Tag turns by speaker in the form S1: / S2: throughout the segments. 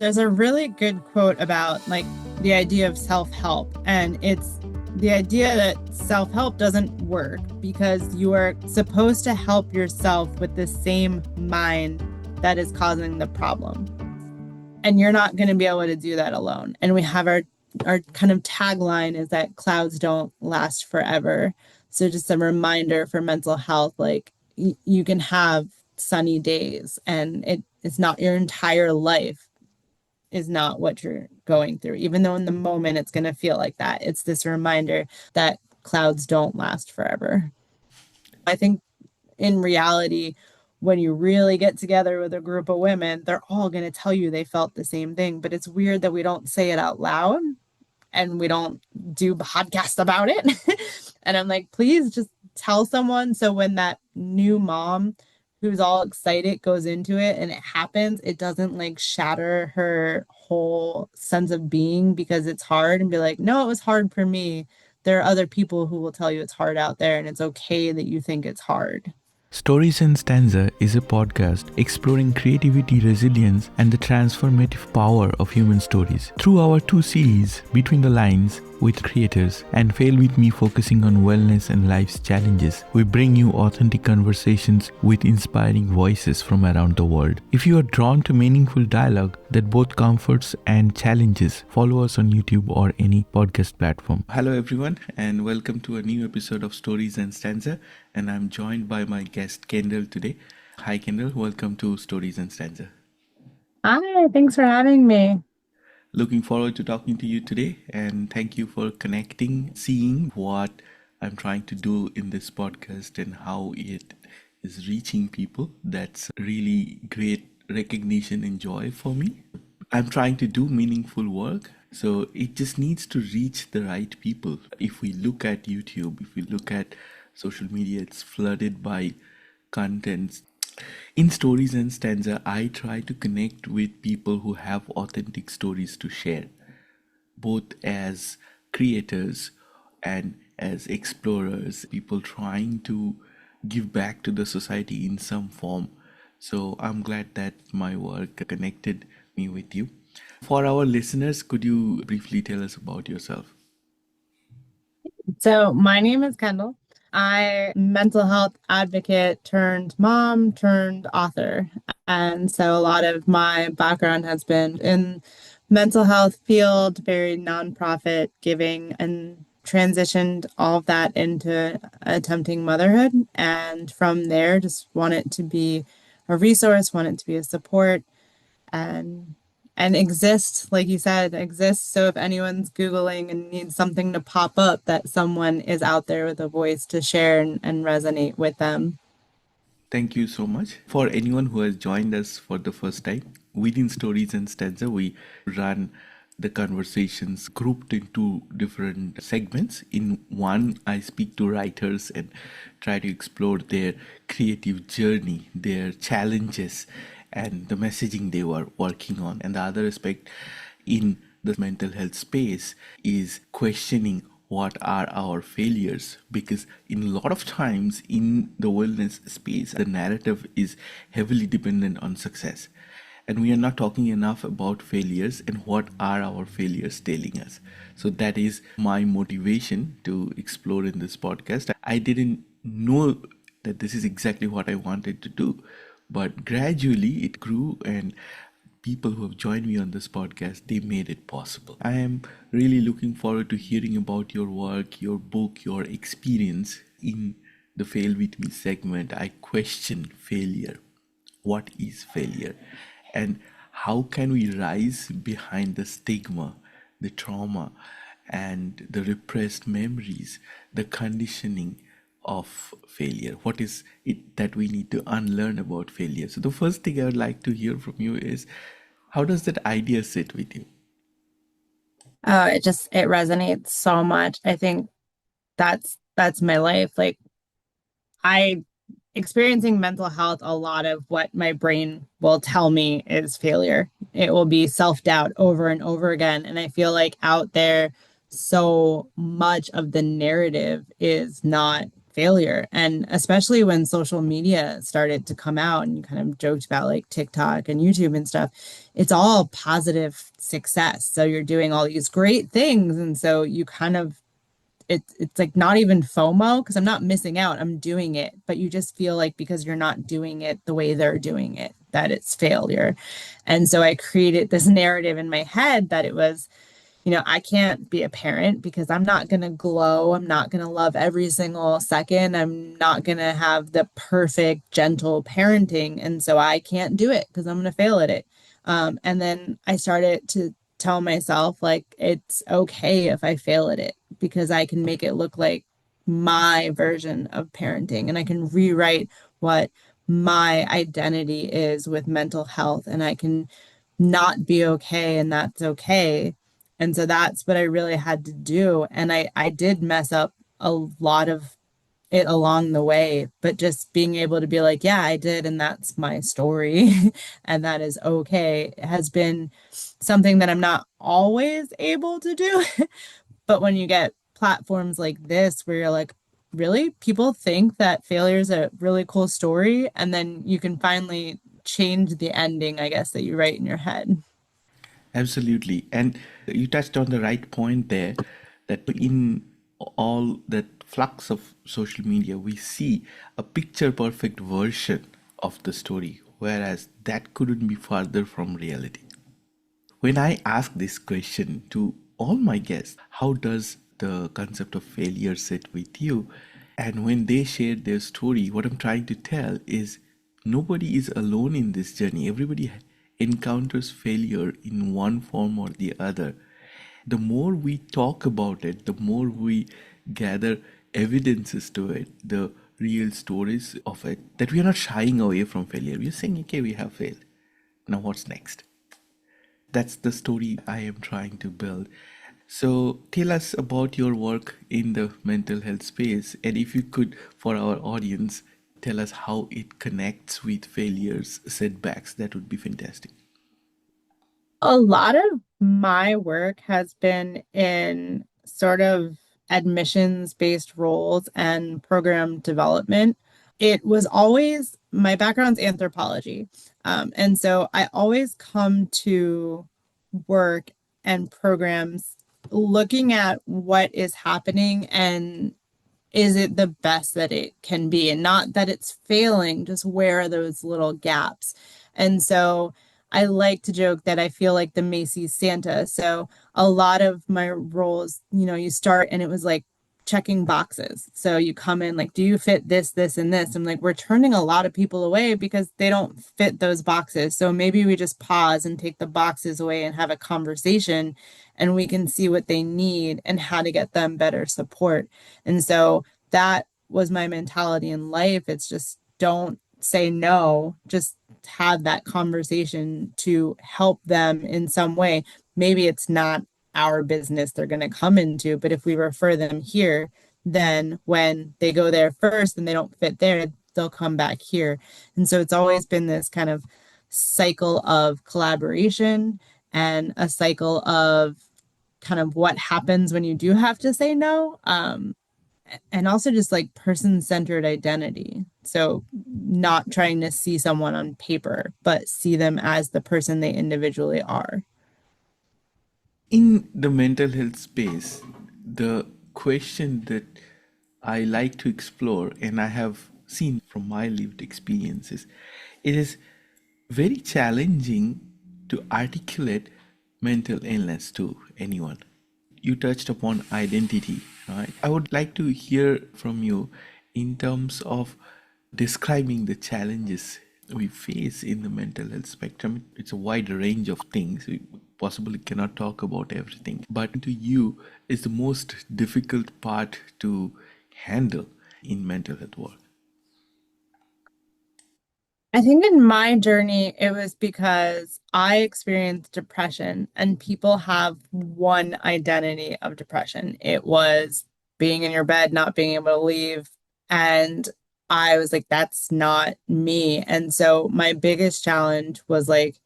S1: There's a really good quote about the idea of self-help, and it's the idea that self-help doesn't work because you are supposed to help yourself with the same mind that is causing the problem. And you're not going to be able to do that alone. And we have our kind of tagline is that clouds don't last forever. So just a reminder for mental health, you can have sunny days and it's not your entire life is not what you're going through, even though in the moment it's going to feel like that. It's this reminder that clouds don't last forever. I think in reality, when you really get together with a group of women, they're all going to tell you they felt the same thing. But it's weird that we don't say it out loud and we don't do podcasts about it. And I'm like, please just tell someone. So when that new mom who's all excited goes into it and it happens, it doesn't shatter her whole sense of being because it's hard and be like, no, it was hard for me. There are other people who will tell you it's hard out there and it's okay that you think it's hard.
S2: Stories and Stanza is a podcast exploring creativity, resilience, and the transformative power of human stories. Through our two series, Between the Lines with creators and Fail With Me focusing on wellness and life's challenges, we bring you authentic conversations with inspiring voices from around the world. If you are drawn to meaningful dialogue that both comforts and challenges, follow us on YouTube or any podcast platform. Hello everyone and welcome to a new episode of Stories and Stanza, and I'm joined by my guest Kendall today. Hi Kendall, welcome to Stories and Stanza.
S1: Hi, thanks for having me.
S2: Looking forward to talking to you today, and thank you for connecting, seeing what I'm trying to do in this podcast and how it is reaching people. That's really great recognition and joy for me. I'm trying to do meaningful work, so it just needs to reach the right people. If we look at YouTube, if we look at social media, it's flooded by contents. In Stories and Stanza, I try to connect with people who have authentic stories to share, both as creators and as explorers, people trying to give back to the society in some form. So I'm glad that my work connected me with you. For our listeners, could you briefly tell us about yourself?
S1: So my name is Kendall. I mental health advocate turned mom turned author. And so a lot of my background has been in mental health field, very nonprofit giving, and transitioned all of that into attempting motherhood. And from there, just want it to be a resource, want it to be a support, and exist, like you said, exist. So if anyone's Googling and needs something to pop up, that someone is out there with a voice to share and resonate with them.
S2: Thank you so much. For anyone who has joined us for the first time, within Stories and Stanza, we run the conversations grouped into different segments. In one, I speak to writers and try to explore their creative journey, their challenges, and the messaging they were working on. And the other aspect in the mental health space is questioning what are our failures, because in a lot of times in the wellness space the narrative is heavily dependent on success, and we are not talking enough about failures and what are our failures telling us. So that is my motivation to explore in this podcast. I didn't know that this is exactly what I wanted to do, but gradually it grew, and people who have joined me on this podcast, they made it possible. I am really looking forward to hearing about your work, your book, your experience. In the Fail With Me segment, I question failure. What is failure? And how can we rise behind the stigma, the trauma, and the repressed memories, the conditioning of failure? What is it that we need to unlearn about failure? So the first thing I would like to hear from you is, how does that idea sit with you?
S1: It resonates so much. I think that's my life. I experiencing mental health, a lot of what my brain will tell me is failure. It will be self-doubt over and over again. And I feel like out there, so much of the narrative is not failure. And especially when social media started to come out and you kind of joked about like TikTok and YouTube and stuff, it's all positive success. So you're doing all these great things. And so you kind of, it's like not even FOMO because I'm not missing out. I'm doing it, but you just feel like because you're not doing it the way they're doing it, that it's failure. And so I created this narrative in my head that it was, I can't be a parent because I'm not going to glow. I'm not going to love every single second. I'm not going to have the perfect, gentle parenting. And so I can't do it because I'm going to fail at it. And then I started to tell myself, like, it's okay if I fail at it because I can make it look like my version of parenting and I can rewrite what my identity is with mental health and I can not be okay and that's okay. And so that's what I really had to do. And I did mess up a lot of it along the way, but just being able to be like, yeah, I did. And that's my story. And that is okay. It has been something that I'm not always able to do. But when you get platforms like this, where you're like, really? People think that failure is a really cool story. And then you can finally change the ending, I guess, that you write in your head.
S2: Absolutely. And you touched on the right point there that in all that flux of social media, we see a picture perfect version of the story, whereas that couldn't be farther from reality. When I ask this question to all my guests, how does the concept of failure sit with you? And when they share their story, what I'm trying to tell is nobody is alone in this journey. Everybody encounters failure in one form or the other. The more we talk about it, the more we gather evidences to it, the real stories of it, that we are not shying away from failure. We're saying, okay, we have failed. Now what's next? That's the story I am trying to build. So tell us about your work in the mental health space. And if you could, for our audience, tell us how it connects with failures, setbacks, that would be fantastic.
S1: A lot of my work has been in sort of admissions based roles and program development. It was always my background's anthropology. And so I always come to work and programs looking at what is happening and is it the best that it can be and not that it's failing, just where are those little gaps. And so I like to joke that I feel like the Macy's Santa. So a lot of my roles, you start and it was like checking boxes. So you come in like, do you fit this, this, and this? I'm like, we're turning a lot of people away because they don't fit those boxes. So maybe we just pause and take the boxes away and have a conversation and we can see what they need and how to get them better support. And so that was my mentality in life. It's just don't say no, just have that conversation to help them in some way. Maybe it's not our business they're going to come into, but if we refer them here, then when they go there first and they don't fit there, they'll come back here. And so it's always been this kind of cycle of collaboration and a cycle of kind of what happens when you do have to say no. And also just like person-centered identity. So not trying to see someone on paper, but see them as the person they individually are.
S2: In the mental health space, the question that I like to explore, and I have seen from my lived experiences, it is very challenging to articulate mental illness to anyone. You touched upon identity, right? I would like to hear from you in terms of describing the challenges we face in the mental health spectrum. It's a wide range of things. We possibly cannot talk about everything. But to you is the most difficult part to handle in mental health work.
S1: I think in my journey, it was because I experienced depression and people have one identity of depression. It was being in your bed, not being able to leave. And I was like, that's not me. And so my biggest challenge was like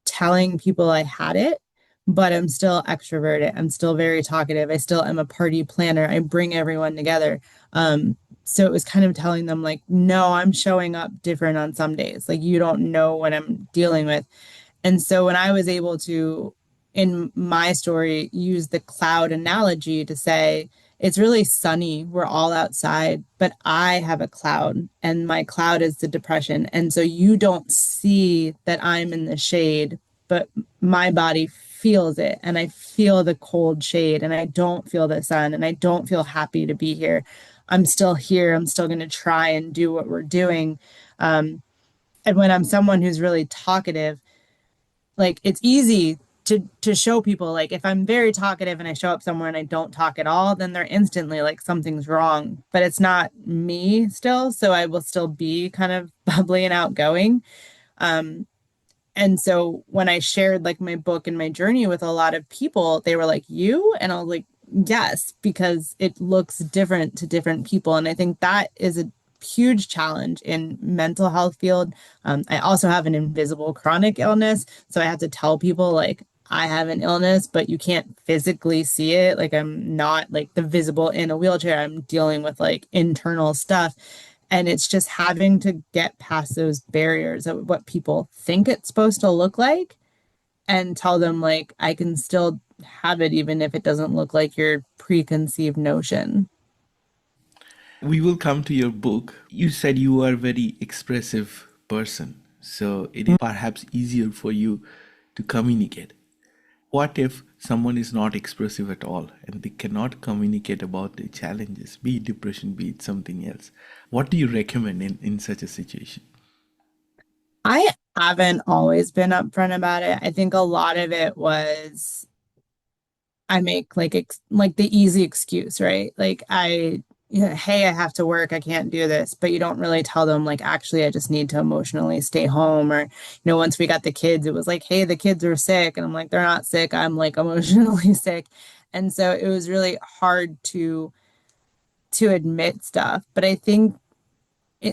S1: telling people I had it, but I'm still extroverted. I'm still very talkative. I still am a party planner. I bring everyone together. So it was kind of telling them, like, no, I'm showing up different on some days. Like, you don't know what I'm dealing with. And so when I was able to, in my story, use the cloud analogy to say, it's really sunny, we're all outside, but I have a cloud, and my cloud is the depression. And so you don't see that I'm in the shade, but my body feels it, and I feel the cold shade, and I don't feel the sun, and I don't feel happy to be here. I'm still here. I'm still going to try and do what we're doing. And when I'm someone who's really talkative, like, it's easy to show people, like, if I'm very talkative and I show up somewhere and I don't talk at all, then they're instantly like, something's wrong. But it's not me still, so I will still be kind of bubbly and outgoing. And so when I shared like my book and my journey with a lot of people, they were like, you? And I was like, yes, because it looks different to different people. And I think that is a huge challenge in mental health field. I also have an invisible chronic illness. So I have to tell people, like, I have an illness, but you can't physically see it. Like, I'm not like the visible in a wheelchair. I'm dealing with like internal stuff. And it's just having to get past those barriers of what people think it's supposed to look like and tell them, like, I can still have it even if it doesn't look like your preconceived notion.
S2: We will come to your book. You said you are a very expressive person, so it is perhaps easier for you to communicate. What if someone is not expressive at all and they cannot communicate about their challenges, be it depression, be it something else? What do you recommend in such a situation?
S1: I haven't always been upfront about it. I think a lot of it was I make like like the easy excuse, right? Like, hey, I have to work, I can't do this, but you don't really tell them, like, actually I just need to emotionally stay home. Or, once we got the kids, it was like, hey, the kids are sick, and I'm like, they're not sick, I'm like emotionally sick. And so it was really hard to admit stuff. But I think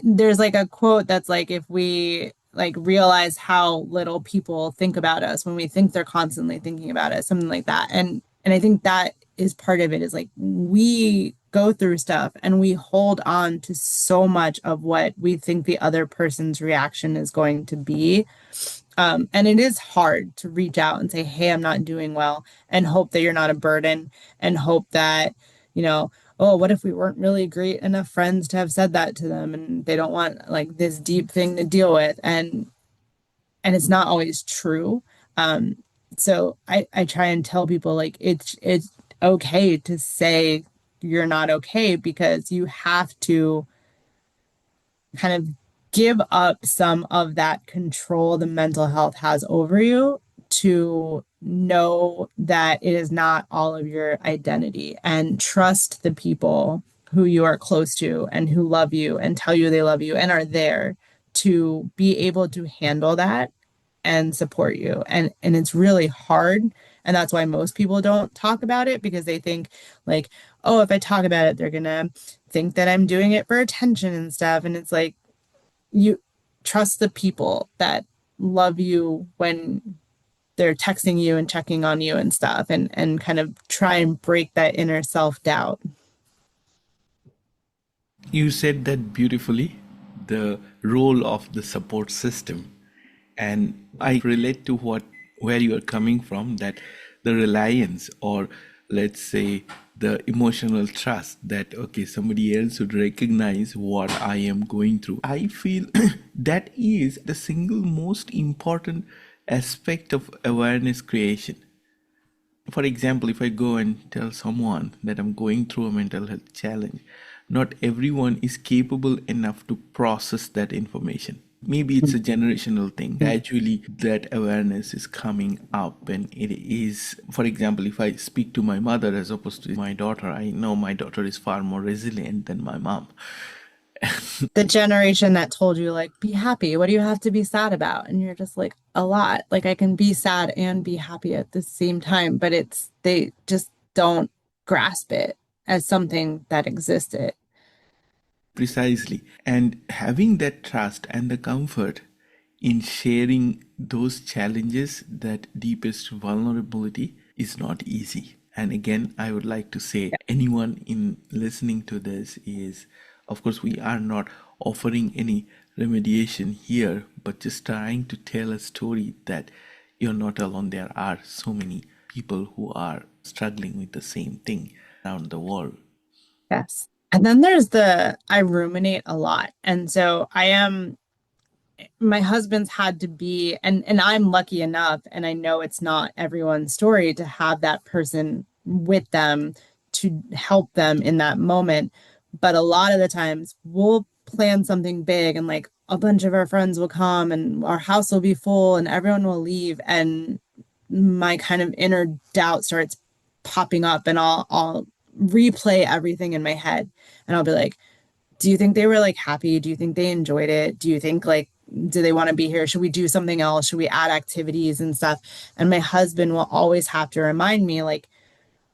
S1: there's like a quote that's like, if we like realize how little people think about us when we think they're constantly thinking about us, something like that. And I think that is part of it, is like, we go through stuff and we hold on to so much of what we think the other person's reaction is going to be. And it is hard to reach out and say, hey, I'm not doing well, and hope that you're not a burden, and hope that, you know, oh, what if we weren't really great enough friends to have said that to them, and they don't want like this deep thing to deal with. And it's not always true. Um, so I try and tell people, like, it's okay to say you're not okay, because you have to kind of give up some of that control the mental health has over you, to know that it is not all of your identity, and trust the people who you are close to and who love you and tell you they love you and are there to be able to handle that and support you. And it's really hard. And that's why most people don't talk about it, because they think, like, oh, if I talk about it, they're gonna think that I'm doing it for attention and stuff. And it's like, you trust the people that love you when they're texting you and checking on you and stuff, and kind of try and break that inner self-doubt.
S2: You said that beautifully, the role of the support system. And I relate to what where you are coming from, that the reliance, or let's say the emotional trust, that okay, somebody else would recognize what I am going through. I feel that is the single most important aspect of awareness creation. For example, if I go and tell someone that I'm going through a mental health challenge, not everyone is capable enough to process that information. Maybe it's a generational thing. Gradually, that awareness is coming up, and it is, for example, if I speak to my mother as opposed to my daughter, I know my daughter is far more resilient than my mom.
S1: The generation that told you, like, be happy, what do you have to be sad about? And you're just like, a lot. Like, I can be sad and be happy at the same time, but they just don't grasp it as something that existed.
S2: Precisely. And having that trust and the comfort in sharing those challenges, that deepest vulnerability, is not easy. And again, I would like to say, anyone in listening to this is Of course, we are not offering any remediation here, but just trying to tell a story that you're not alone. There are so many people who are struggling with the same thing around the world.
S1: Yes. And then there's I ruminate a lot. And so my husband's had to be, and I'm lucky enough, and I know it's not everyone's story to have that person with them to help them in that moment. But a lot of the times we'll plan something big and like a bunch of our friends will come and our house will be full and everyone will leave. And my kind of inner doubt starts popping up and I'll replay everything in my head and I'll be like, do you think they were like happy? Do you think they enjoyed it? Do you think like, do they want to be here? Should we do something else? Should we add activities and stuff? And my husband will always have to remind me, like,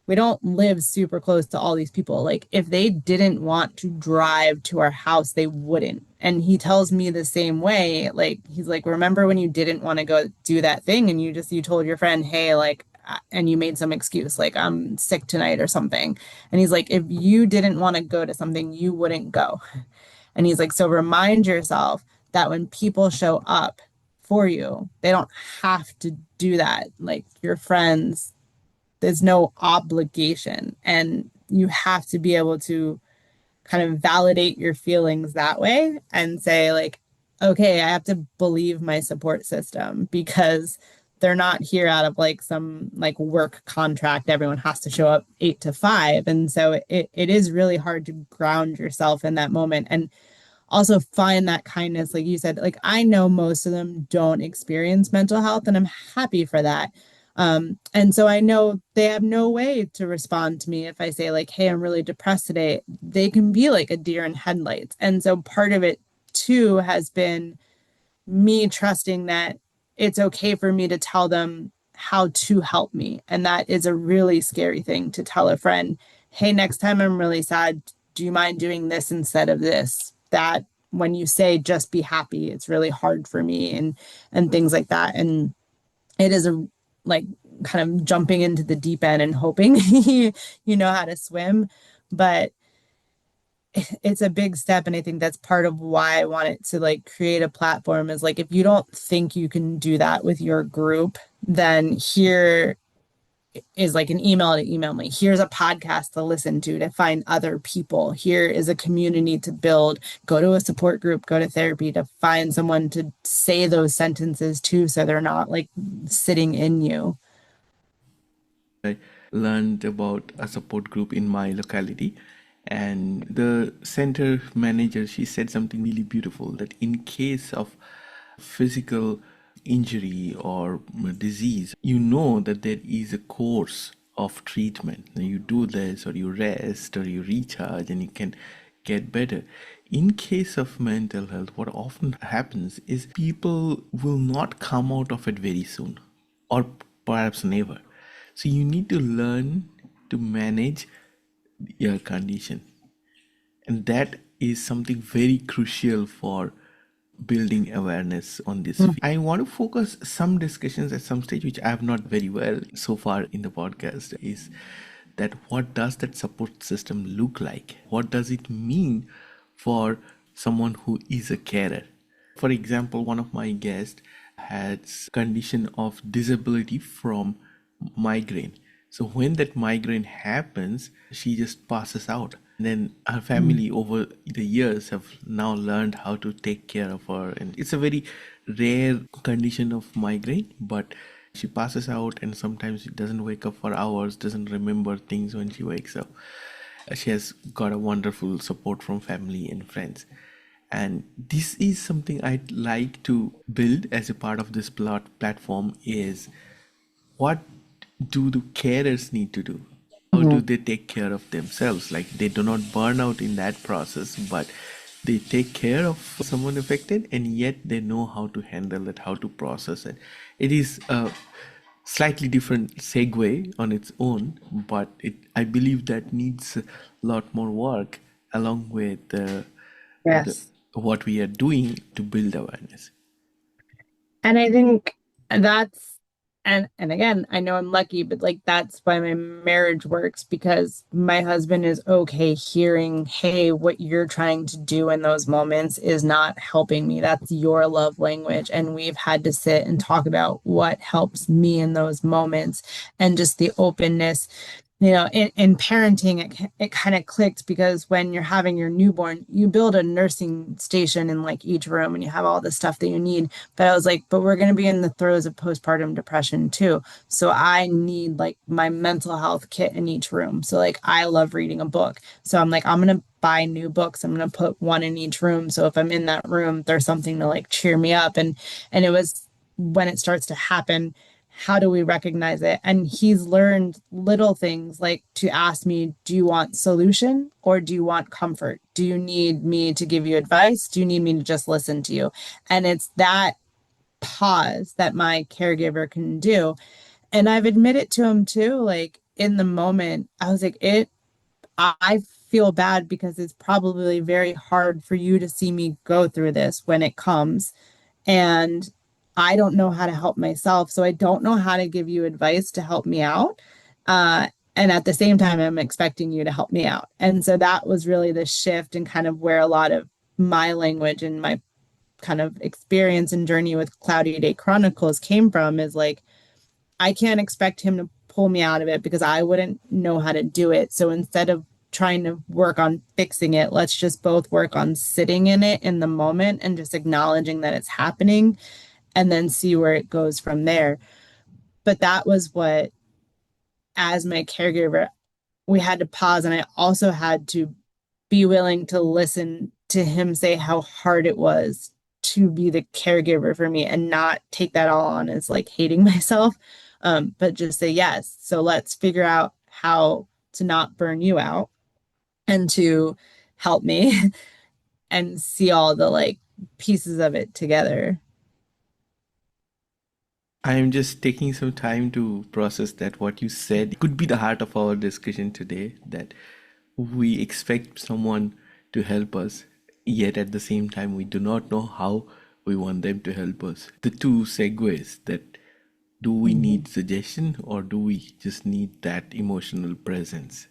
S1: we don't live super close to all these people. Like, if they didn't want to drive to our house, they wouldn't. And he tells me the same way. Like, he's like, remember when you didn't want to go do that thing and you told your friend, hey, like, and you made some excuse, like, I'm sick tonight or something. And he's like, if you didn't want to go to something, you wouldn't go. And he's like, so remind yourself that when people show up for you, they don't have to do that. Like your friends, there's no obligation. And you have to be able to kind of validate your feelings that way and say, like, okay, I have to believe my support system because they're not here out of like some like work contract. Everyone has to show up 8 to 5. And so it is really hard to ground yourself in that moment. And also find that kindness, like you said, like I know most of them don't experience mental health and I'm happy for that. And so I know they have no way to respond to me if I say like, hey, I'm really depressed today. They can be like a deer in headlights. And so part of it too has been me trusting that it's okay for me to tell them how to help me. And that is a really scary thing to tell a friend. Hey, next time I'm really sad, do you mind doing this instead of this? That when you say just be happy, it's really hard for me and things like that. And it is a like kind of jumping into the deep end and hoping you know how to swim. But it's a big step and I think that's part of why I wanted to like create a platform is like if you don't think you can do that with your group, then here is like an email to email me. Here's a podcast to listen to find other people. Here is a community to build. Go to a support group, go to therapy to find someone to say those sentences to so they're not like sitting in you.
S2: I learned about a support group in my locality, and the center manager, she said something really beautiful, that in case of physical injury or disease, you know that there is a course of treatment. You do this or you rest or you recharge and you can get better. In case of mental health, what often happens is people will not come out of it very soon or perhaps never. So you need to learn to manage your condition. And that is something very crucial for building awareness on this. I want to focus some discussions at some stage, which I have not very well so far in the podcast, is that what does that support system look like? What does it mean for someone who is a carer? For example, one of my guests has condition of disability from migraine. So when that migraine happens, she just passes out. And then her family over the years have now learned how to take care of her. And it's a very rare condition of migraine, but she passes out and sometimes she doesn't wake up for hours, doesn't remember things when she wakes up. She has got a wonderful support from family and friends. And this is something I'd like to build as a part of this platform is what do the carers need to do? How do
S1: Mhm.
S2: they take care of themselves? Like they do not burn out in that process, but they take care of someone affected and yet they know how to handle it, how to process it. It is a slightly different segue on its own, but I believe that needs a lot more work along with
S1: Yes.
S2: what we are doing to build awareness.
S1: And I think that's And again, I know I'm lucky, but like that's why my marriage works because my husband is okay hearing, hey, what you're trying to do in those moments is not helping me. That's your love language. And we've had to sit and talk about what helps me in those moments and just the openness. In parenting, it kind of clicked because when you're having your newborn, you build a nursing station in like each room and you have all the stuff that you need. But I was like, but we're going to be in the throes of postpartum depression too. So I need like my mental health kit in each room. So like I love reading a book. So I'm like, I'm going to buy new books. I'm going to put one in each room. So if I'm in that room, there's something to like cheer me up. And it was when it starts to happen, how do we recognize it? And he's learned little things like to ask me, do you want solution or do you want comfort? Do you need me to give you advice? Do you need me to just listen to you? And it's that pause that my caregiver can do. And I've admitted to him too, like in the moment, I was like, I feel bad because it's probably very hard for you to see me go through this when it comes. And I don't know how to help myself. So I don't know how to give you advice to help me out. And at the same time, I'm expecting you to help me out. And so that was really the shift and kind of where a lot of my language and my kind of experience and journey with Cloudy Day Chronicles came from is like, I can't expect him to pull me out of it because I wouldn't know how to do it. So instead of trying to work on fixing it, let's just both work on sitting in it in the moment and just acknowledging that it's happening and then see where it goes from there. But that was what, as my caregiver, we had to pause. And I also had to be willing to listen to him say how hard it was to be the caregiver for me and not take that all on as like hating myself, but just say yes. So let's figure out how to not burn you out and to help me and see all the like pieces of it together.
S2: I am just taking some time to process that what you said could be the heart of our discussion today, that we expect someone to help us, yet at the same time we do not know how we want them to help us. The two segues, that do we
S1: Mhm.
S2: need suggestion or do we just need that emotional presence?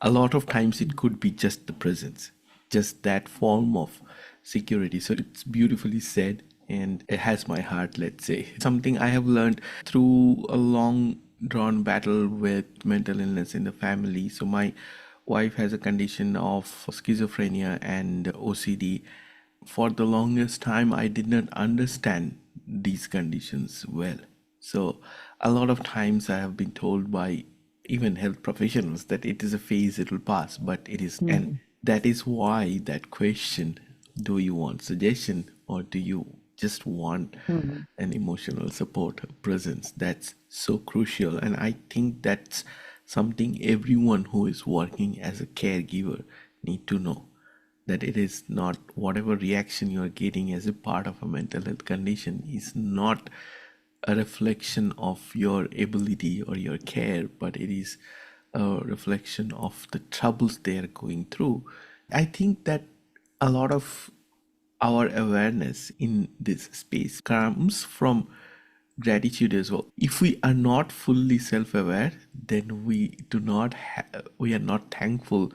S2: A lot of times it could be just the presence, just that form of security. So it's beautifully said and it has my heart, let's say. Something I have learned through a long drawn battle with mental illness in the family. So my wife has a condition of schizophrenia and OCD. For the longest time, I did not understand these conditions well. So, a lot of times I have been told by even health professionals that it is a phase, it will pass, but it is, and
S1: Mhm.
S2: that is why that question, do you want suggestion or do you just want
S1: Mhm.
S2: an emotional support presence? That's so crucial. And I think that's something everyone who is working as a caregiver need to know, that it is not whatever reaction you are getting as a part of a mental health condition is not a reflection of your ability or your care, but it is a reflection of the troubles they are going through. I think that a lot of our awareness in this space comes from gratitude as well. If we are not fully self-aware, then we are not thankful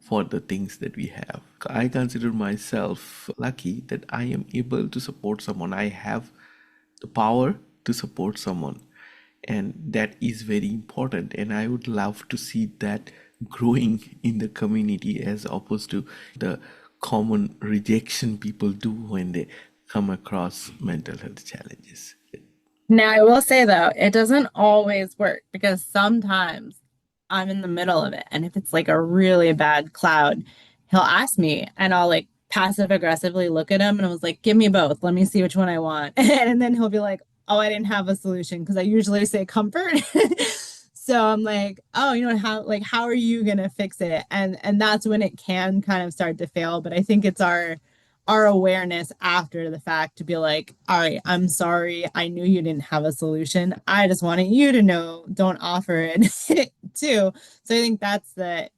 S2: for the things that we have. I consider myself lucky that I am able to support someone. I have the power to support someone, and that is very important, and I would love to see that growing in the community as opposed to the common rejection people do when they come across mental health challenges.
S1: Now, I will say though, it doesn't always work because sometimes I'm in the middle of it. And if it's like a really bad cloud, he'll ask me and I'll like passive aggressively look at him and I was like, give me both. Let me see which one I want. And then he'll be like, oh, I didn't have a solution because I usually say comfort. So I'm like, oh, how are you gonna fix it? And that's when it can kind of start to fail. But I think it's our awareness after the fact to be like, all right, I'm sorry. I knew you didn't have a solution. I just wanted you to know, don't offer it too. So I think that's that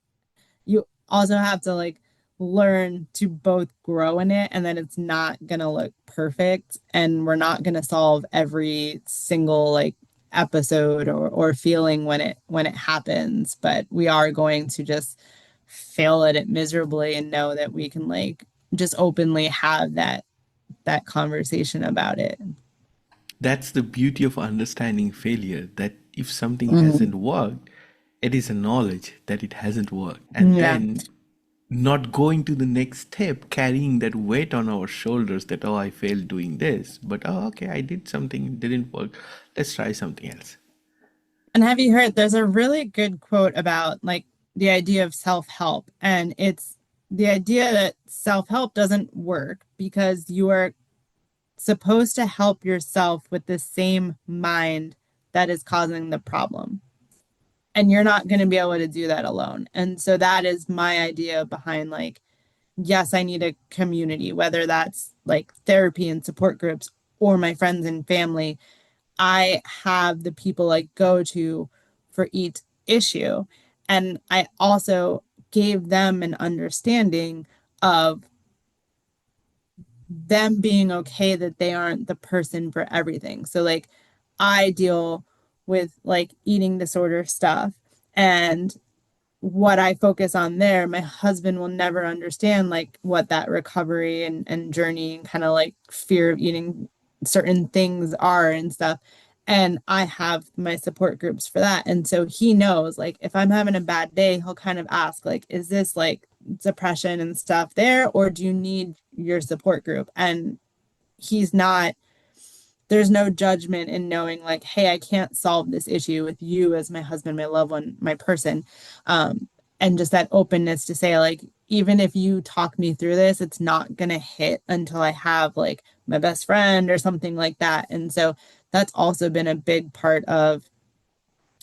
S1: you also have to like learn to both grow in it and that it's not going to look perfect and we're not going to solve every single like episode or feeling when it happens, but we are going to just fail at it miserably and know that we can like just openly have that conversation about it.
S2: That's the beauty of understanding failure, that if something
S1: Mhm.
S2: hasn't worked, it is a knowledge that it hasn't worked. And
S1: Yeah.
S2: then not going to the next step, carrying that weight on our shoulders that, oh, I failed doing this, but oh, okay, I did something, it didn't work. Let's try something else.
S1: And have you heard there's a really good quote about like the idea of self-help, and it's the idea that self-help doesn't work because you are supposed to help yourself with the same mind that is causing the problem. And you're not going to be able to do that alone. And so that is my idea behind like, yes, I need a community, whether that's like therapy and support groups or my friends and family. I have the people I go to for each issue. And I also gave them an understanding of them being okay that they aren't the person for everything. So like I deal with like eating disorder stuff, and what I focus on there, my husband will never understand like what that recovery and journey and kind of like fear of eating certain things are and stuff. And I have my support groups for that. And so he knows like if I'm having a bad day, he'll kind of ask, like, is this like depression and stuff there, or do you need your support group? And he's not, there's no judgment in knowing like, hey, I can't solve this issue with you as my husband, my loved one, my person. And just that openness to say like, even if you talk me through this, it's not going to hit until I have like my best friend or something like that. And so that's also been a big part of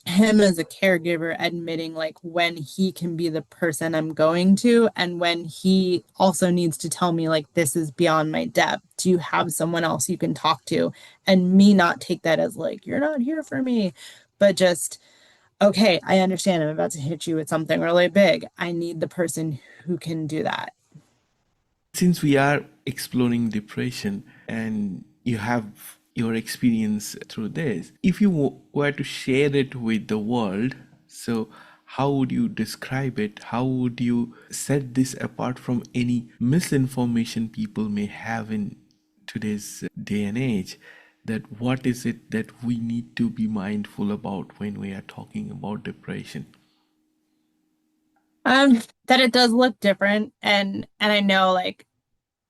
S1: him as a caregiver, admitting like when he can be the person I'm going to, and when he also needs to tell me like this is beyond my depth. Do you have someone else you can talk to? And me not take that as like you're not here for me, but just okay, I understand I'm about to hit you with something really big. I need the person who can do that.
S2: Since we are exploring depression and you have your experience through this, if you were to share it with the world, so how would you describe it? How would you set this apart from any misinformation people may have in today's day and age? That what is it that we need to be mindful about when we are talking about depression?
S1: That it does look different, and I know like,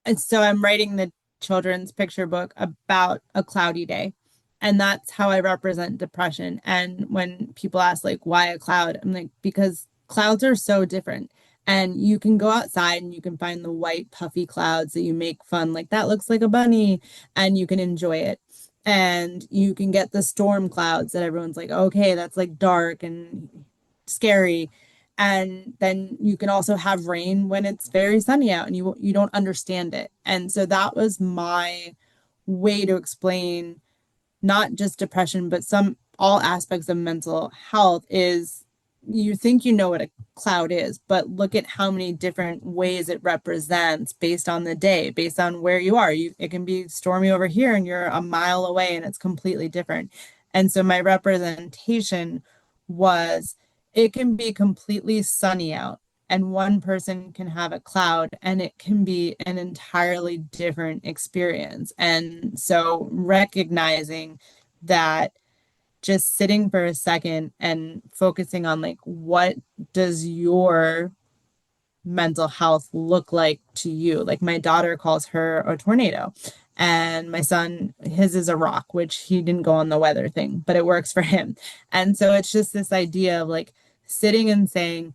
S1: and so I'm writing the children's picture book about a cloudy day. And that's how I represent depression. And when people ask, like, why a cloud? I'm like, because clouds are so different. And you can go outside and you can find the white, puffy clouds that you make fun, like, that looks like a bunny, and you can enjoy it. And you can get the storm clouds that everyone's like, okay, that's like dark and scary. And then you can also have rain when it's very sunny out and you don't understand it. And so that was my way to explain not just depression, but some all aspects of mental health is you think you know what a cloud is, but look at how many different ways it represents based on the day, based on where you are. It can be stormy over here and you're a mile away and it's completely different. And so my representation was it can be completely sunny out and one person can have a cloud and it can be an entirely different experience. And so recognizing that, just sitting for a second and focusing on like what does your mental health look like to you? Like my daughter calls her a tornado, and my son, his is a rock, which he didn't go on the weather thing, but it works for him. And so it's just this idea of like sitting and saying,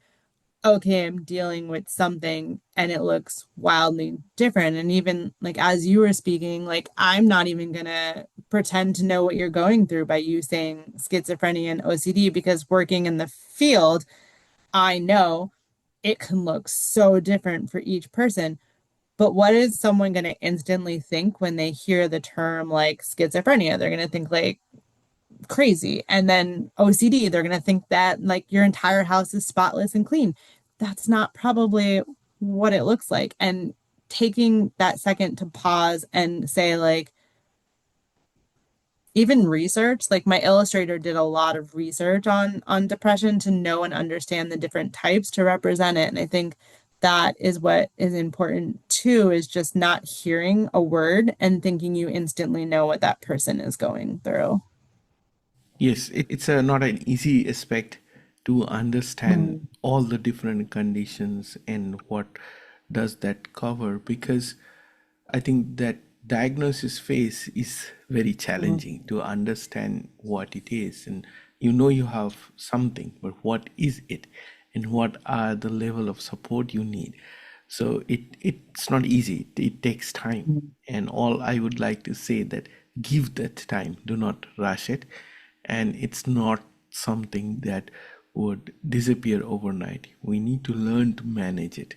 S1: okay, I'm dealing with something and it looks wildly different. And even like as you were speaking, like I'm not even gonna pretend to know what you're going through by you saying schizophrenia and OCD, because working in the field, I know it can look so different for each person. But what is someone going to instantly think when they hear the term like schizophrenia? They're going to think like crazy. And then OCD, they're going to think that like your entire house is spotless and clean. That's not probably what it looks like. And taking that second to pause and say, like, even research, like my illustrator did a lot of research on depression to know and understand the different types to represent it. And I think that is what is important too, is just not hearing a word and thinking you instantly know what that person is going through.
S2: Yes, it's not an easy aspect to understand
S1: Mm,
S2: all the different conditions and what does that cover, because I think that diagnosis phase is very
S1: mm.
S2: challenging to understand what it is. And you know you have something, but what is it? And what are the level of support you need? So it's not easy. It takes time. And all I would like to say that give that time. Do not rush it. And it's not something that would disappear overnight. We need to learn to manage it.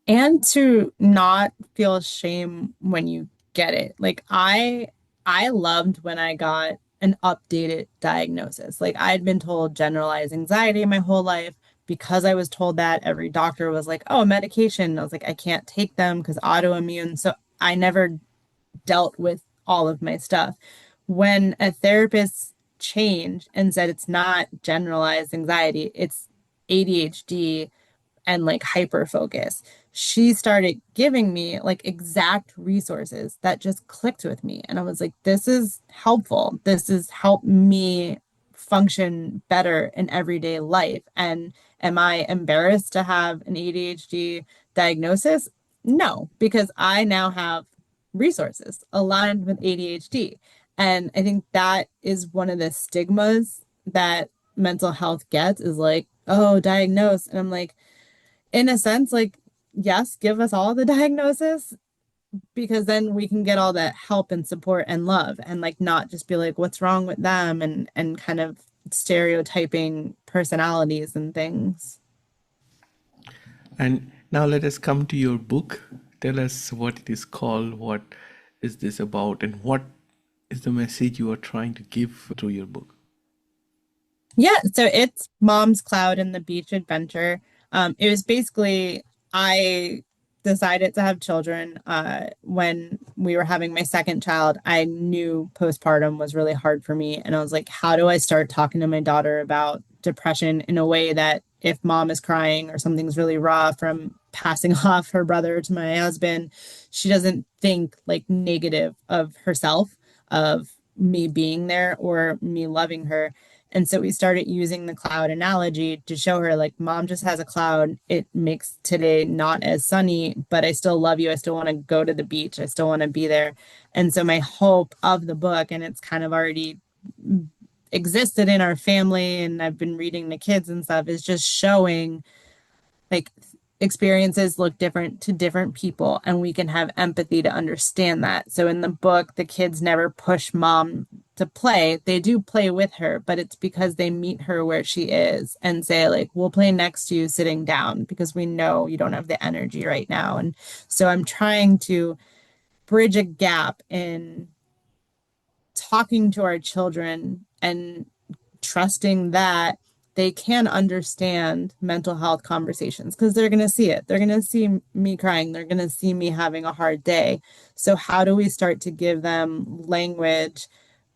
S1: And to not feel shame when you get it. Like I loved when I got an updated diagnosis. Like I'd been told generalized anxiety my whole life. Because I was told that, every doctor was like, "Oh, medication." I was like, "I can't take them because autoimmune." So I never dealt with all of my stuff. When a therapist changed and said it's not generalized anxiety, it's ADHD and like hyper focus, she started giving me like exact resources that just clicked with me. And I was like, this is helpful. This has helped me function better in everyday life. And am I embarrassed to have an ADHD diagnosis? No, because I now have resources aligned with ADHD. And I think that is one of the stigmas that mental health gets, is like, oh, diagnose. And I'm like, in a sense, like, yes, give us all the diagnosis, because then we can get all that help and support and love, and like not just be like, what's wrong with them, and kind of stereotyping personalities and things.
S2: And now let us come to your book. Tell us what it is called, what is this about, and what is the message you are trying to give through your book.
S1: Yeah, so it's Mom's Cloud and the Beach Adventure. It was basically, I decided to have children when we were having my second child. I knew postpartum was really hard for me, and I was like, how do I start talking to my daughter about depression in a way that if mom is crying or something's really rough from passing off her brother to my husband, she doesn't think like negative of herself, of me being there or me loving her. And so we started using the cloud analogy to show her, like, mom just has a cloud. It makes today not as sunny, but I still love you. I still want to go to the beach. I still want to be there. And so my hope of the book, and it's kind of already existed in our family, and I've been reading the kids and stuff, is just showing like experiences look different to different people, and we can have empathy to understand that. So in the book, the kids never push mom to play. They do play with her, but it's because they meet her where she is and say, like, we'll play next to you sitting down because we know you don't have the energy right now. And so I'm trying to bridge a gap in talking to our children and trusting that they can understand mental health conversations, because they're going to see it. They're going to see me crying. They're going to see me having a hard day. So, how do we start to give them language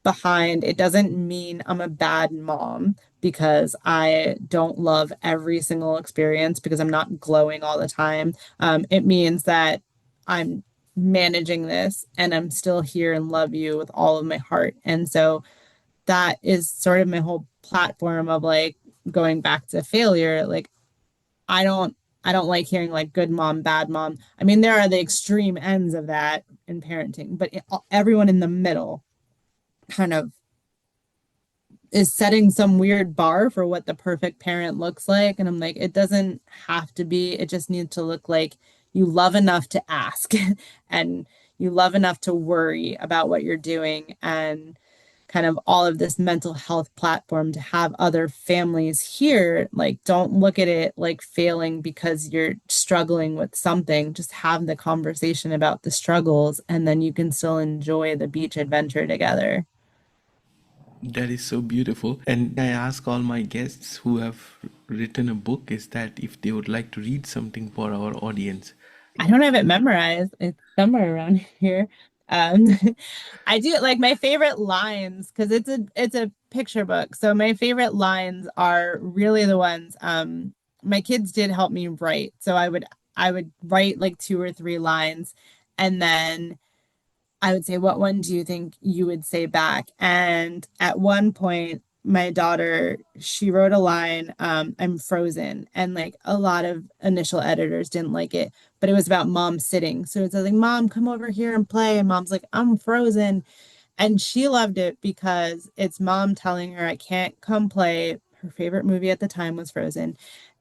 S1: behind it? Doesn't mean I'm a bad mom because I don't love every single experience, because I'm not glowing all the time. It means that I'm managing this and I'm still here and love you with all of my heart. And so, that is sort of my whole platform of like going back to failure. Like I don't I don't like hearing like good mom, bad mom. I mean, there are the extreme ends of that in parenting, but everyone in the middle kind of is setting some weird bar for what the perfect parent looks like. And I'm like, it doesn't have to be. It just needs to look like you love enough to ask and you love enough to worry about what you're doing, and kind of all of this mental health platform to have other families here. Like, don't look at it like failing because you're struggling with something. Just have the conversation about the struggles, and then you can still enjoy the beach adventure together.
S2: That is so beautiful. And I ask all my guests who have written a book is that if they would like to read something for our audience.
S1: I don't have it memorized. It's somewhere around here. Um, I do like my favorite lines because it's a picture book. So my favorite lines are really the ones my kids did help me write. So I would write like two or three lines and then I would say, what one do you think you would say back? And at one point, my daughter, she wrote a line, I'm frozen. And like a lot of initial editors didn't like it, but it was about mom sitting. So it's like, Mom, come over here and play. And mom's like, I'm frozen. And she loved it because it's mom telling her, I can't come play. Her favorite movie at the time was Frozen.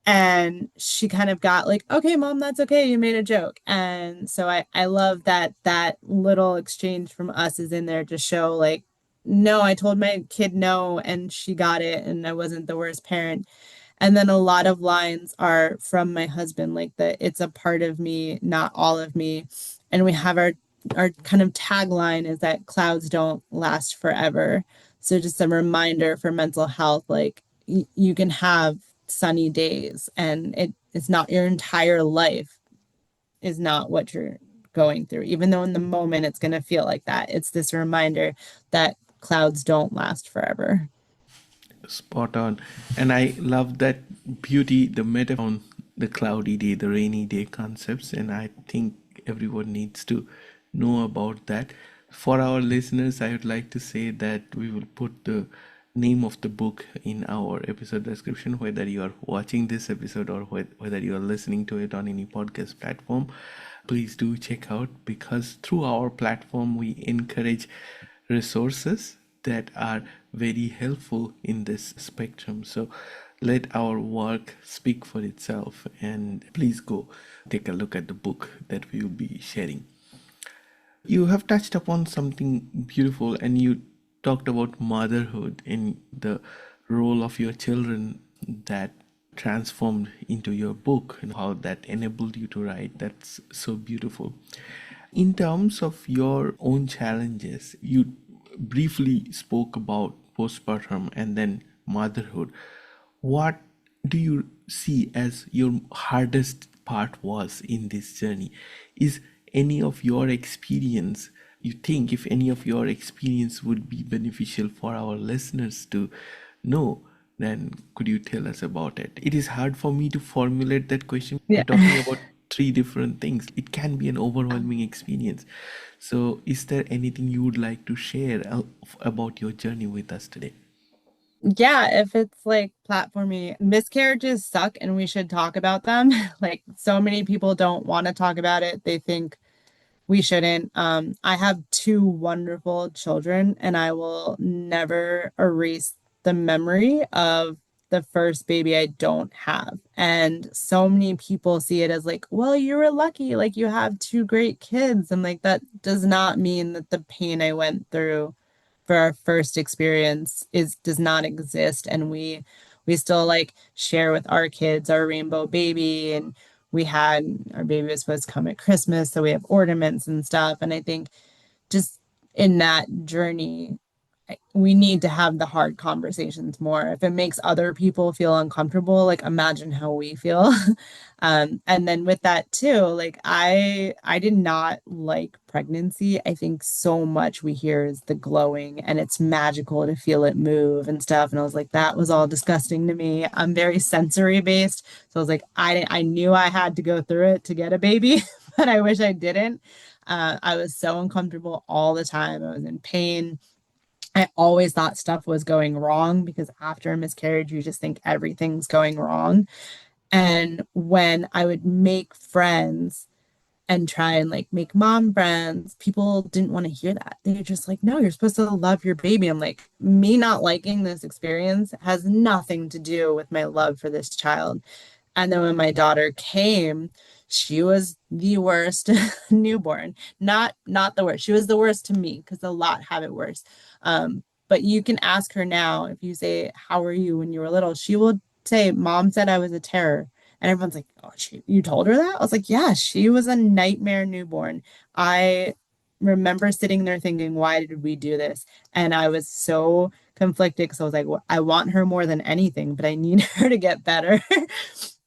S1: And she kind of got like, okay, mom, that's okay. You made a joke. And so I love that that little exchange from us is in there to show like, no, I told my kid no, and she got it, and I wasn't the worst parent. And then a lot of lines are from my husband, like the it's a part of me, not all of me. And we have our kind of tagline is that clouds don't last forever. So just a reminder for mental health, like you can have sunny days and it's not your entire life is not what you're going through. Even though in the moment it's going to feel like that. It's this reminder that clouds don't last forever.
S2: Spot on. And I love that beauty, the metaphor on the cloudy day, the rainy day concepts. And I think everyone needs to know about that. For our listeners, I would like to say that we will put the name of the book in our episode description, whether you are watching this episode or whether you are listening to it on any podcast platform. Please do check out, because through our platform we encourage resources that are very helpful in this spectrum. So let our work speak for itself, and please go take a look at the book that we will be sharing. You have touched upon something beautiful, and you talked about motherhood and the role of your children that transformed into your book and how that enabled you to write. That's so beautiful. In terms of your own challenges, you briefly spoke about postpartum and then motherhood. What do you see as your hardest part was in this journey? Is any of your experience, you think if any of your experience would be beneficial for our listeners to know, then could you tell us about it? It is hard for me to formulate that question.
S1: Yeah.
S2: We're talking about three different things. It can be an overwhelming experience. So, is there anything you would like to share about your journey with us today?
S1: Yeah, if it's like platformy, miscarriages suck and we should talk about them. Like so many people don't want to talk about it. They think we shouldn't. I have two wonderful children, and I will never erase the memory of the first baby I don't have. And so many people see it as like, well, you were lucky, like you have two great kids. And like that does not mean that the pain I went through for our first experience is does not exist. And we still like share with our kids our rainbow baby, and we had our baby was supposed to come at Christmas, so we have ornaments and stuff. And I think just in that journey, we need to have the hard conversations more. If it makes other people feel uncomfortable, like imagine how we feel. And then with that too, like I did not like pregnancy. I think so much we hear is the glowing and it's magical to feel it move and stuff. And I was like, that was all disgusting to me. I'm very sensory based. So I was like, I knew I had to go through it to get a baby, but I wish I didn't. I was so uncomfortable all the time. I was in pain. I always thought stuff was going wrong because after a miscarriage, you just think everything's going wrong. And when I would make friends and try and like make mom friends, people didn't want to hear that. They were just like, no, you're supposed to love your baby. I'm like, me not liking this experience has nothing to do with my love for this child. And then when my daughter came, she was the worst newborn. Not the worst. She was the worst to me because a lot have it worse. But you can ask her now if you say, "How are you when you were little?" She will say, "Mom said I was a terror." And everyone's like, "Oh, you told her that?" I was like, "Yeah, she was a nightmare newborn." I remember sitting there thinking, "Why did we do this?" And I was so conflicted because I was like, "I want her more than anything, but I need her to get better."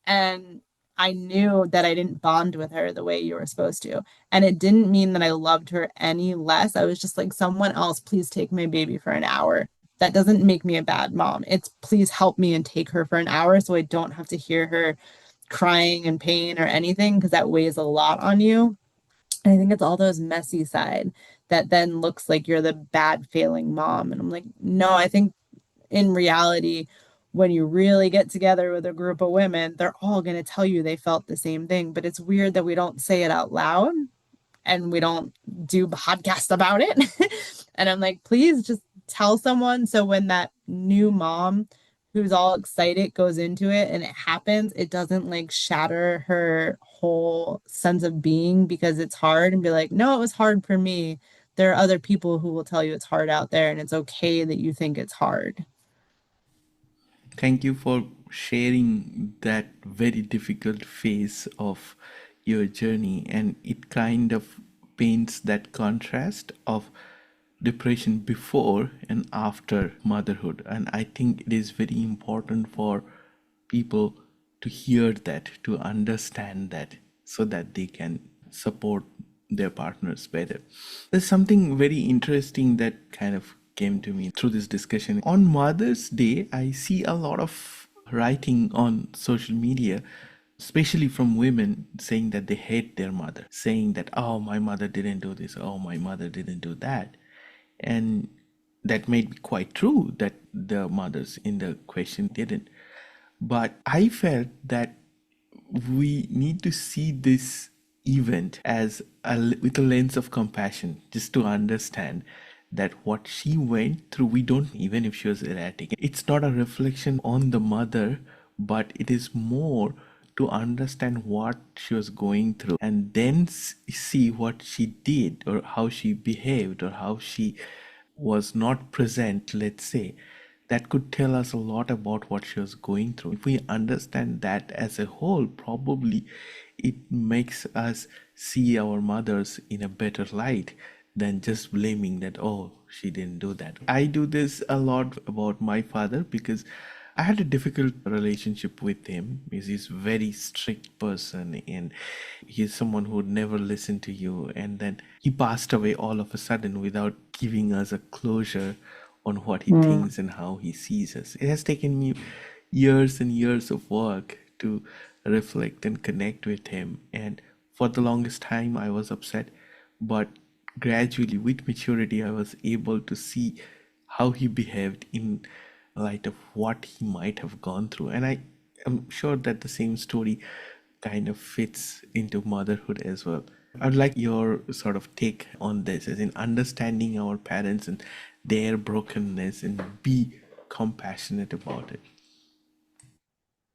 S1: And I knew that I didn't bond with her the way you were supposed to. And it didn't mean that I loved her any less. I was just like, someone else, please take my baby for an hour. That doesn't make me a bad mom. It's please help me and take her for an hour so I don't have to hear her crying in pain or anything because that weighs a lot on you. And I think it's all those messy side that then looks like you're the bad failing mom. And I'm like, no, I think in reality, when you really get together with a group of women, they're all going to tell you they felt the same thing. But it's weird that we don't say it out loud and we don't do podcasts about it. And I'm like, please just tell someone. So when that new mom who's all excited goes into it and it happens, it doesn't like shatter her whole sense of being because it's hard and be like, no, it was hard for me. There are other people who will tell you it's hard out there and it's okay that you think it's hard.
S2: Thank you for sharing that very difficult phase of your journey, and it kind of paints that contrast of depression before and after motherhood. And I think it is very important for people to hear that, to understand that, so that they can support their partners better. There's something very interesting that kind of came to me through this discussion. On Mother's Day, I see a lot of writing on social media, especially from women, saying that they hate their mother, saying that, oh, my mother didn't do this, oh, my mother didn't do that. And that may be quite true that the mothers in the question didn't. But I felt that we need to see this event as with a lens of compassion, just to understand that what she went through, we don't, even if she was erratic, it's not a reflection on the mother, but it is more to understand what she was going through and then see what she did or how she behaved or how she was not present, let's say. That could tell us a lot about what she was going through. If we understand that as a whole, probably it makes us see our mothers in a better light than just blaming that, oh, she didn't do that. I do this a lot about my father because I had a difficult relationship with him. He's a very strict person and he's someone who would never listen to you. And then he passed away all of a sudden without giving us a closure on what he thinks and how he sees us. It has taken me years and years of work to reflect and connect with him. And for the longest time, I was upset. But gradually, with maturity, I was able to see how he behaved in light of what he might have gone through. And I am sure that the same story kind of fits into motherhood as well. I'd like your sort of take on this, as in understanding our parents and their brokenness and be compassionate about it.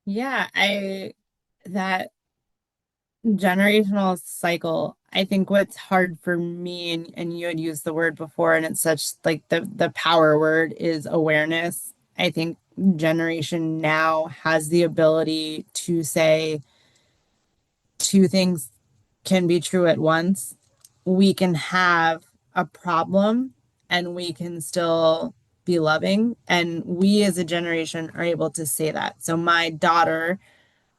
S1: Yeah, that generational cycle, I think what's hard for me, and you had used the word before, and it's such like the power word is awareness. I think generation now has the ability to say two things can be true at once. We can have a problem and we can still be loving. And we as a generation are able to say that. So my daughter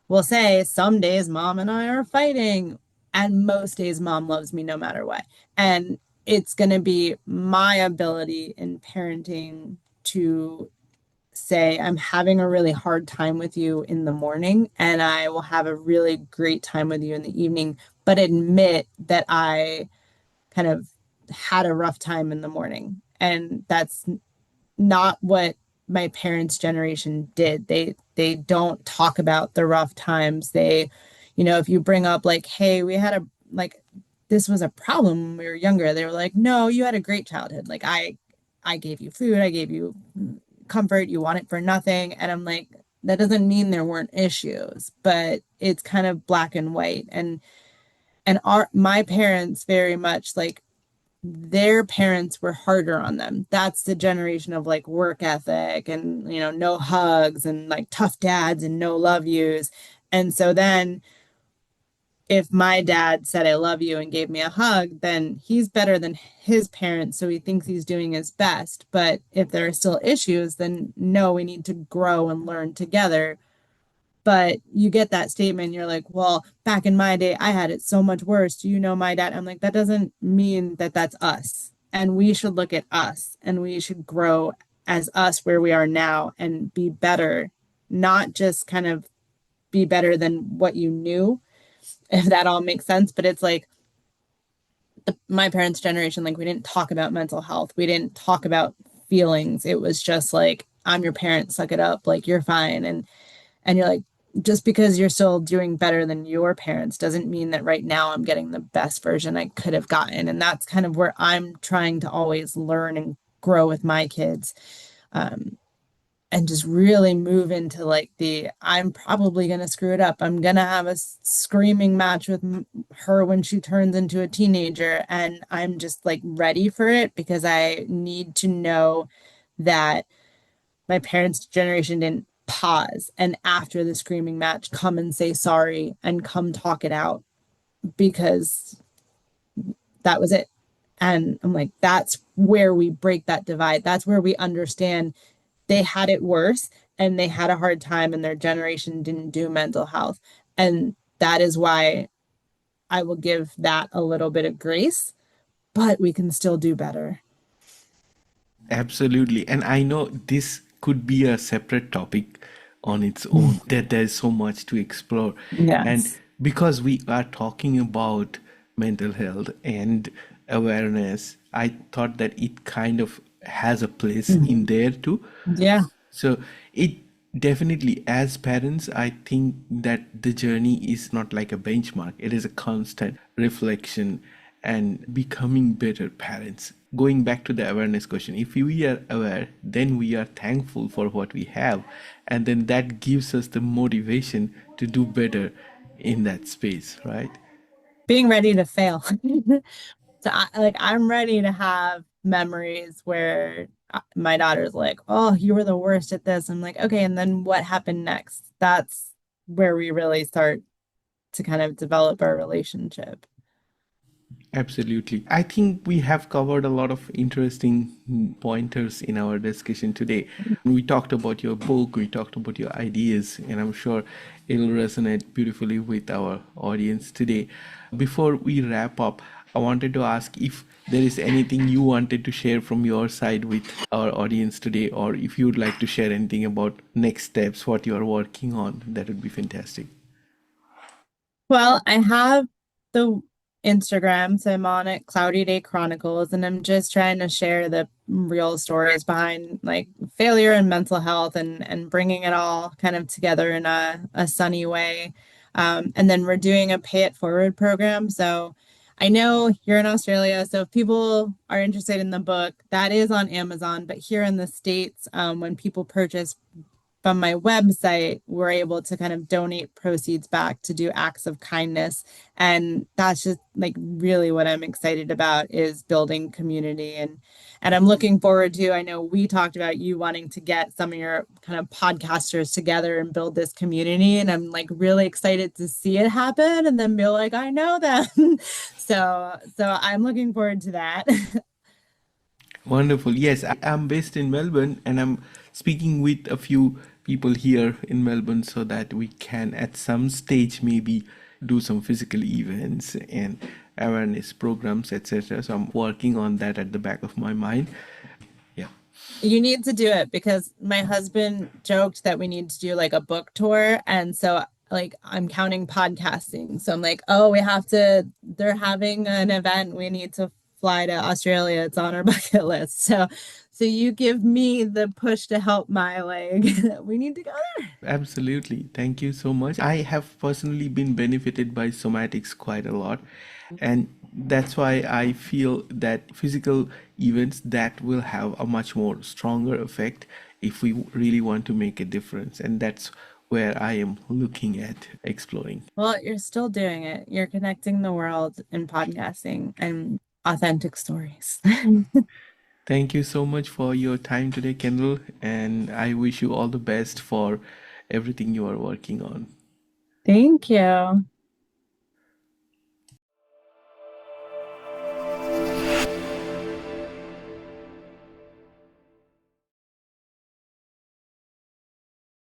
S1: will say, some days mom and I are fighting, and most days mom loves me no matter what. And it's going to be my ability in parenting to say, I'm having a really hard time with you in the morning, and I will have a really great time with you in the evening, but admit that I kind of had a rough time in the morning. And that's not what my parents' generation did. They don't talk about the rough times. They, if you bring up like, hey, we had a like this was a problem when we were younger, they were like, no, you had a great childhood. Like I gave you food, I gave you comfort, you want it for nothing. And I'm like, that doesn't mean there weren't issues, but it's kind of black and white. And my parents very much like their parents were harder on them. That's the generation of like work ethic and, no hugs and like tough dads and no love yous. And so then if my dad said, I love you and gave me a hug, then he's better than his parents. So he thinks he's doing his best. But if there are still issues, then no, we need to grow and learn together. But you get that statement, you're like, well, back in my day, I had it so much worse. Do you know my dad? I'm like, that doesn't mean that that's us. And we should look at us and we should grow as us where we are now and be better, not just kind of be better than what you knew, if that all makes sense. But it's like my parents' generation, like we didn't talk about mental health. We didn't talk about feelings. It was just like, I'm your parent, suck it up, like you're fine. And you're like, just because you're still doing better than your parents doesn't mean that right now I'm getting the best version I could have gotten. And that's kind of where I'm trying to always learn and grow with my kids. Um, and just really move into like the I'm probably going to screw it up. I'm going to have a screaming match with her when she turns into a teenager. And I'm just like ready for it because I need to know that my parents' generation didn't pause and after the screaming match come and say sorry and come talk it out because that was it. And I'm like, that's where we break that divide. That's where we understand they had it worse and they had a hard time and their generation didn't do mental health. And that is why I will give that a little bit of grace, but we can still do better.
S2: Absolutely. And I know this could be a separate topic on its own, that there's so much to explore. And
S1: Yes.
S2: because we are talking about mental health and awareness, I thought that it kind of has a place in there too.
S1: Yeah.
S2: So it definitely, as parents, I think that the journey is not like a benchmark. It is a constant reflection and becoming better parents. Going back to the awareness question, if we are aware, then we are thankful for what we have. And then that gives us the motivation to do better in that space, right?
S1: Being ready to fail. So I'm ready to have memories where my daughter's like, "Oh, you were the worst at this." I'm like, "Okay, and then what happened next?" That's where we really start to kind of develop our relationship.
S2: Absolutely. I think we have covered a lot of interesting pointers in our discussion today. We talked about your book, we talked about your ideas, and I'm sure it'll resonate beautifully with our audience today. Before we wrap up, I wanted to ask if there is anything you wanted to share from your side with our audience today, or if you would like to share anything about next steps, what you are working on, that would be fantastic.
S1: Well, I have the Instagram, so I'm on it, Cloudy Day Chronicles, and I'm just trying to share the real stories behind like failure and mental health and bringing it all kind of together in a sunny way. And then we're doing a pay it forward program. So I know you're in Australia, so if people are interested in the book, that is on Amazon. But here in the States, when people purchase from my website, we're able to kind of donate proceeds back to do acts of kindness. And that's just like really what I'm excited about is building community. And I'm looking forward to, I know we talked about you wanting to get some of your kind of podcasters together and build this community. And I'm like really excited to see it happen and then be like, I know them. So I'm looking forward to that.
S2: Wonderful. Yes, I'm based in Melbourne and I'm speaking with a few people here in Melbourne so that we can at some stage maybe do some physical events and awareness programs, etc. So I'm working on that at the back of my mind. Yeah.
S1: You need to do it because my husband joked that we need to do like a book tour. And so like I'm counting podcasting. So I'm like, oh, they're having an event. We need to fly to Australia. It's on our bucket list. So you give me the push to help my leg. We need to go there.
S2: Absolutely. Thank you so much. I have personally been benefited by somatics quite a lot. And that's why I feel that physical events that will have a much more stronger effect if we really want to make a difference. And that's where I am looking at exploring.
S1: Well, you're still doing it. You're connecting the world in podcasting and authentic stories.
S2: Thank you so much for your time today, Kendall. And I wish you all the best for everything you are working on.
S1: Thank you.